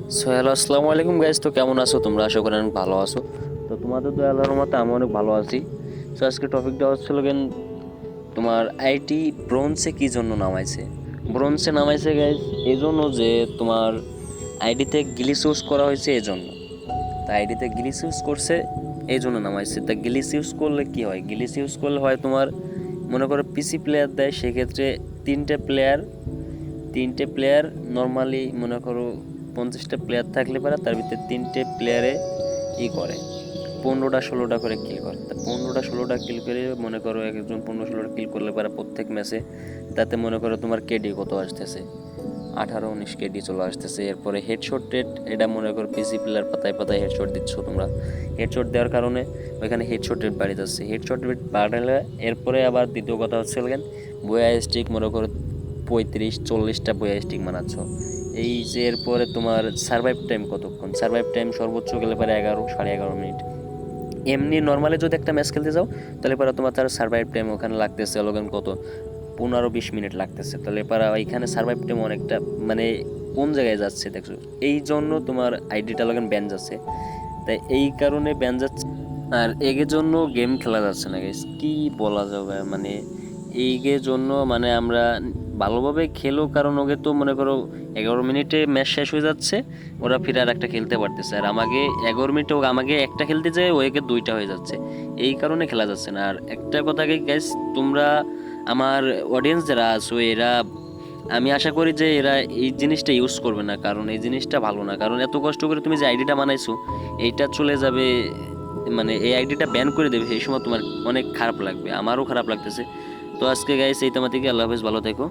Hello, আসসালামু আলাইকুম guys. তো কেমন আছো তোমরা? আশা করি অনেক ভালো আছো। তো তোমাদের দয়া আল্লাহর রহমতে আমি অনেক ভালো আছি। তো আজকে টপিকটা হচ্ছিল কেন তোমার আইটি ব্রোঞ্জে কি জন্য নামাইছে। ব্রোঞ্জে নামাইছে গাইস এই জন্য যে তোমার আইডিতে গ্লিচ ইউজ করা হয়েছে এই জন্য। তা আইডিতে গ্লিচ ইউজ করছে এই জন্য নামাইছে। তা গ্লিচ ইউজ করলে কি হয়? গ্লিচ ইউজ করলে হয় তোমার মনে করো পিসি প্লেয়ার দেয়, সেক্ষেত্রে তিনটে প্লেয়ার তিনটে প্লেয়ার নর্মালি মনে করো 50টা প্লেয়ার থাকলে পারে তার ভিতরে তিনটে প্লেয়ারে করে 15টা 16টা করে কিল করে। তা 15টা 16টা কিল করে মনে করো একজন 15 16টা কিল করলে পারে প্রত্যেক ম্যাচে, তাতে মনে করো তোমার কেডি কত আসতেছে, 18 19 কেডি চলে আসতেছে। এরপরে হেডশট রেট, এটা মনে করো পিসি প্লেয়ার পাতায় পাতায় হেডশট দিচ্ছ তোমরা, হেডশট দেওয়ার কারণে ওইখানে হেডশট রেট বাড়িয়ে যাচ্ছে। হেডশট রেট বাড়ালে এরপরে আবার দ্বিতীয় কথা হচ্ছে বয়া স্টিক মনে করো 35 40টা বয়া স্টিক বানাচ্ছ। এই যে এরপরে তোমার সার্ভাইভ টাইম কতক্ষণ? সার্ভাইভ টাইম সর্বোচ্চ গেলে পারে 11 সাড়ে 11 মিনিট। এমনি নর্মালি যদি একটা ম্যাচ খেলতে যাও তাহলে পরে তোমার তার সার্ভাইভ টাইম ওখানে লাগতেছে কত 15 20 মিনিট লাগতেছে। তাহলে পরে এখানে সার্ভাইভ টাইম অনেকটা মানে কোন জায়গায় যাচ্ছে দেখছো। এই জন্য তোমার আইডিটা ব্যান যাচ্ছে। তাই এই কারণে ব্যান যাচ্ছে। আর এগের জন্য গেম খেলা যাচ্ছে না গাইস, কি বলা যাবে মানে এইগের জন্য মানে আমরা ভালোভাবে খেলো, কারণ ওকে তো মনে করো 11 মিনিটে ম্যাচ শেষ হয়ে যাচ্ছে, ওরা ফিরে আর একটা খেলতে পারতেছে। আর আমাকে 11 মিনিটে আমাকে একটা খেলতে যায়, ওকে দুইটা হয়ে যাচ্ছে। এই কারণে খেলা যাচ্ছে না। আর একটা কথা কি গাইস, তোমরা আমার অডিয়েন্স যারা আছো এরা, আমি আশা করি যে এরা এই জিনিসটা ইউজ করবে না, কারণ এই জিনিসটা ভালো না। কারণ এত কষ্ট করে তুমি যে আইডিটা বানাইছো এইটা চলে যাবে, মানে এই আইডিটা ব্যান করে দেবে, সেই সময় তোমার অনেক খারাপ লাগবে, আমারও খারাপ লাগতেছে। তো আজকে গাইস এই তোমার থেকে আল্লাহ হাফেজ, ভালো থেকো।